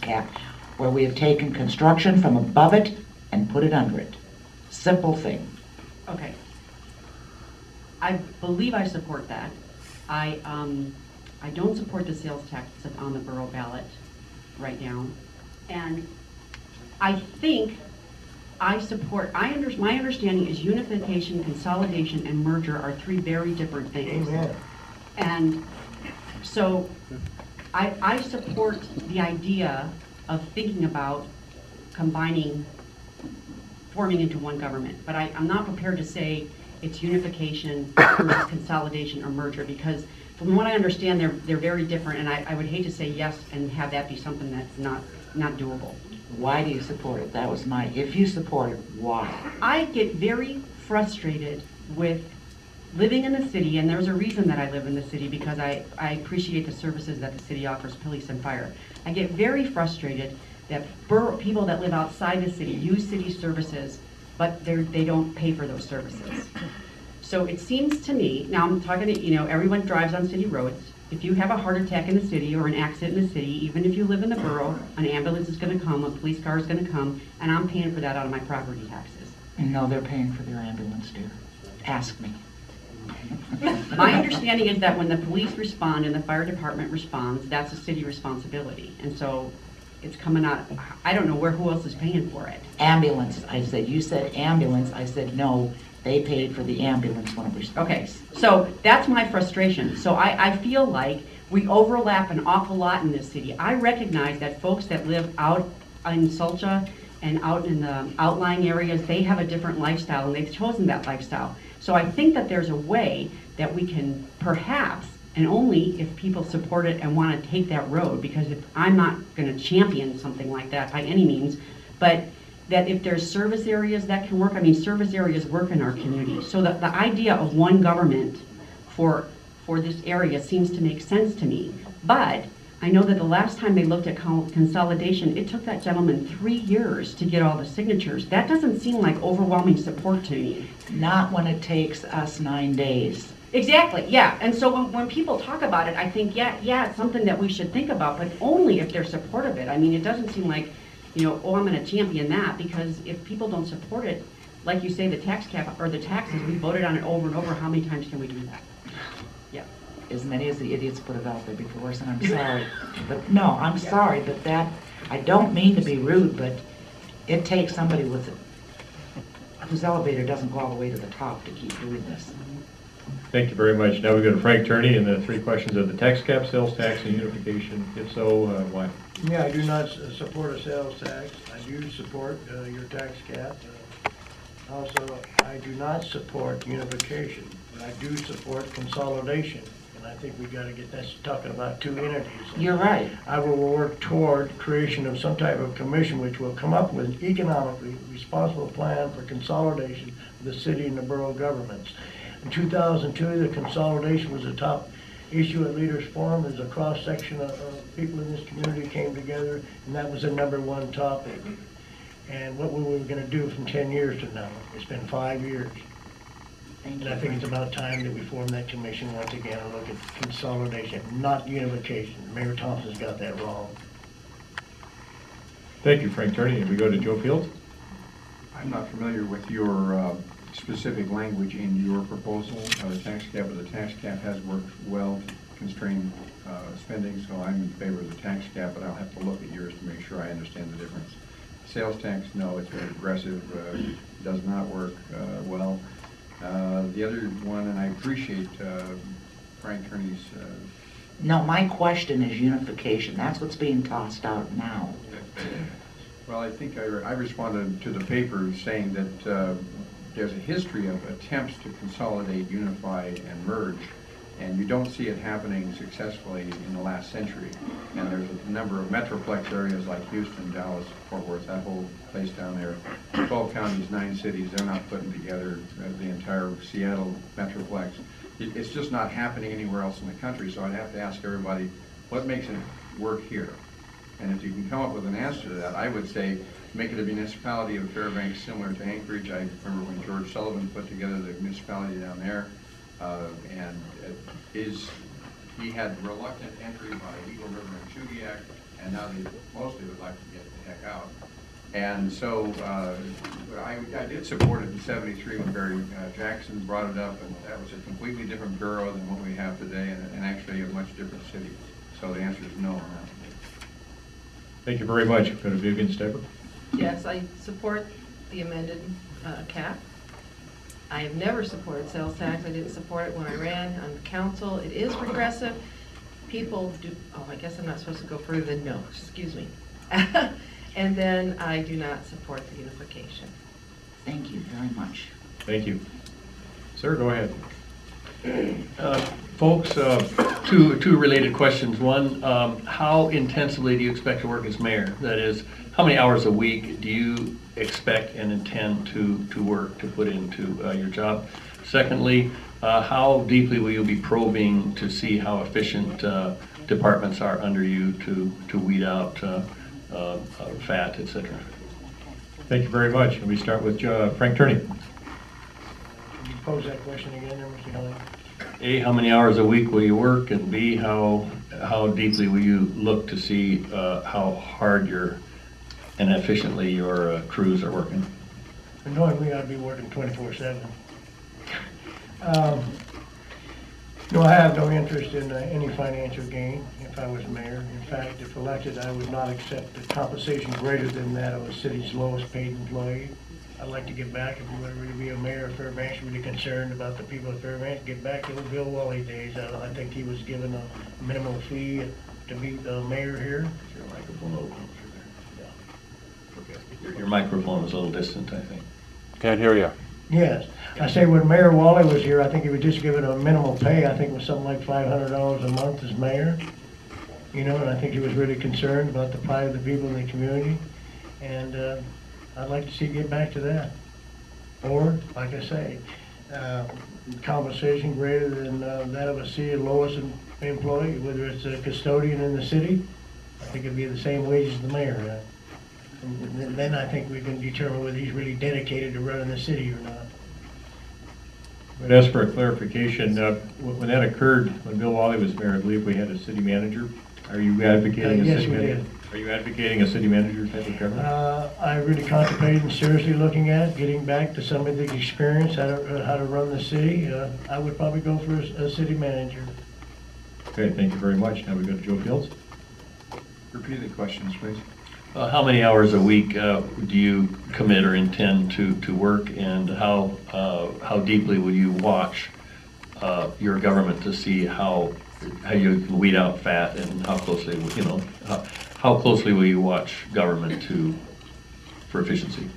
cap, where we have taken construction from above it and put it under it. Simple thing. Okay. I believe I support that. I don't support the sales tax that's on the borough ballot right now. And I think I support, my understanding is unification, consolidation, and merger are three very different things. Amen. And so I support the idea of thinking about combining, forming into one government. But I'm not prepared to say it's unification, or it's consolidation, or merger, because from what I understand, they're very different, and I would hate to say yes and have that be something that's not doable. Why do you support it? That was my, if you support it, why? I get very frustrated with living in the city, and there's a reason that I live in the city, because I appreciate the services that the city offers, police and fire. I get very frustrated that people that live outside the city use city services, but they don't pay for those services. So it seems to me, now I'm talking to, everyone drives on city roads. If you have a heart attack in the city or an accident in the city, even if you live in the borough, an ambulance is going to come, a police car is going to come, and I'm paying for that out of my property taxes. No, they're paying for their ambulance, dear. Ask me. My understanding is that when the police respond and the fire department responds, that's a city responsibility. And so it's coming out, I don't know who else is paying for it. Ambulance, I said. You said ambulance. I said no. They paid for the ambulance when it was. Okay, so that's my frustration. So I feel like we overlap an awful lot in this city. I recognize that folks that live out in Sulcha and out in the outlying areas, they have a different lifestyle, and they've chosen that lifestyle. So I think that there's a way that we can perhaps, and only if people support it and want to take that road, because I'm not going to champion something like that by any means, but that if there's service areas that can work, I mean, service areas work in our community. So the idea of one government for this area seems to make sense to me. But I know that the last time they looked at consolidation, it took that gentleman 3 years to get all the signatures. That doesn't seem like overwhelming support to me. Not when it takes us 9 days. Exactly, yeah. And so when people talk about it, I think, yeah, it's something that we should think about, but only if they're supportive of it. I mean, it doesn't seem like, oh, I'm going to champion that, because if people don't support it, like you say, the tax cap or the taxes, we voted on it over and over. How many times can we do that? Yeah. As many as the idiots put it out there before us, and I'm sorry. But no, I'm sorry, but that, I don't mean to be rude, but it takes somebody with it, whose elevator doesn't go all the way to the top to keep doing this. Thank you very much. Now we go to Frank Turney and the three questions of the tax cap, sales tax, and unification. If so, why? Yeah, I do not support a sales tax. I do support your tax cap. Also, I do not support unification, but I do support consolidation. And I think we got to get this talking about two entities. You're right. I will work toward creation of some type of commission which will come up with an economically responsible plan for consolidation of the city and the borough governments. In 2002, the consolidation was a top issue at Leaders Forum. There's a cross-section of people in this community came together, and that was the #1 topic. And what we were going to do from 10 years to now. It's been 5 years. And I think it's about time that we form that commission once again and look at consolidation, not unification. Mayor Thompson's got that wrong. Thank you, Frank Turney. And we go to Joe Fields. I'm not familiar with your specific language in your proposal. The tax cap, or the tax cap has worked well to constrain spending, so I'm in favor of the tax cap, but I'll have to look at yours to make sure I understand the difference. Sales tax, no, it's very aggressive, does not work well. The other one, and I appreciate Frank Turney's... No, my question is unification. That's what's being tossed out now. Well, I think I responded to the paper saying that there's a history of attempts to consolidate, unify, and merge, and you don't see it happening successfully in the last century. And there's a number of metroplex areas like Houston, Dallas, Fort Worth, that whole place down there, 12 counties, 9 cities, they're not putting together the entire Seattle metroplex. It's just not happening anywhere else in the country, so I'd have to ask everybody, what makes it work here? And if you can come up with an answer to that, I would say make it a municipality of Fairbanks similar to Anchorage. I remember when George Sullivan put together the municipality down there, and he had reluctant entry by Eagle River and Chugiak, and now they mostly would like to get the heck out. And so I did support it in '73 when Barry Jackson brought it up, and that was a completely different borough than what we have today, and actually a much different city. So the answer is no on that. Thank you very much. Go to Vivian Stepper. Yes, I support the amended cap. I have never supported sales tax. I didn't support it when I ran on council. It is regressive. People do, oh, I guess I'm not supposed to go further than no, excuse me. And then I do not support the unification. Thank you very much. Thank you. Sir, go ahead. Folks, two related questions. One, how intensively do you expect to work as mayor? That is, how many hours a week do you expect and intend to work, to put into your job? Secondly, how deeply will you be probing to see how efficient departments are under you to weed out fat, etc.? Thank you very much. And we start with Frank Turney. Can you pose that question again, Mr. Helling? A, how many hours a week will you work? And B, how deeply will you look to see how hard and efficiently your crews are working? Knowing me, I'd be working 24/7. No, I have no interest in any financial gain if I was mayor. In fact, if elected, I would not accept a compensation greater than that of a city's lowest paid employee. I'd like to get back, if you want to really be a mayor of Fairbanks, really concerned about the people of Fairbanks, get back to the Bill Wally days. I think he was given a minimal fee to be the mayor here. Is your microphone open? Yeah. Your microphone is a little distant, I think. Can't hear you. Yes. I say when Mayor Wally was here, I think he was just given a minimal pay. I think it was something like $500 a month as mayor. You know, and I think he was really concerned about the plight of the people in the community. And I'd like to see get back to that. Or, like I say, compensation greater than that of a city lowest employee, whether it's a custodian in the city. I think it'd be the same wage as the mayor. And then I think we can determine whether he's really dedicated to running the city or not. But as for a clarification, when that occurred, when Bill Wally was mayor, I believe we had a city manager. Are you advocating a yes, city we manager? did. Are you advocating a city manager type of government? I really contemplated and seriously looking at getting back to some of the experience, how to run the city. I would probably go for a city manager. Okay, thank you very much. Now we go to Joe Fields. Repeat the questions, please. How many hours a week do you commit or intend to work, and how deeply will you watch your government to see how you weed out fat, and how closely, how closely will you watch government for efficiency?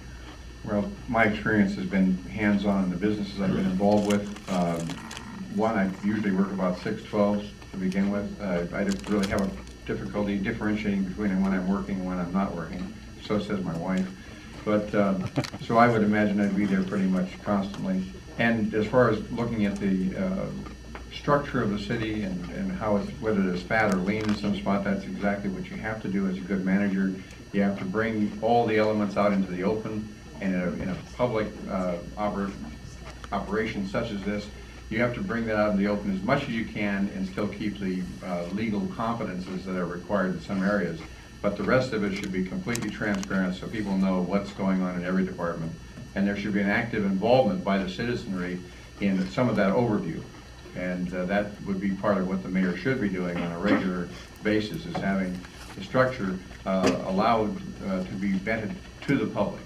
Well, my experience has been hands-on in the businesses I've been involved with. One, I usually work about 6/12s to begin with. I don't really have a difficulty differentiating between when I'm working and when I'm not working. So says my wife. But so I would imagine I'd be there pretty much constantly. And as far as looking at the structure of the city and how it's, whether it's fat or lean in some spot, that's exactly what you have to do as a good manager. You have to bring all the elements out into the open, and in a public operation such as this, you have to bring that out in the open as much as you can and still keep the legal competences that are required in some areas. But the rest of it should be completely transparent so people know what's going on in every department. And there should be an active involvement by the citizenry in some of that overview. And that would be part of what the mayor should be doing on a regular basis, is having the structure allowed to be vetted to the public.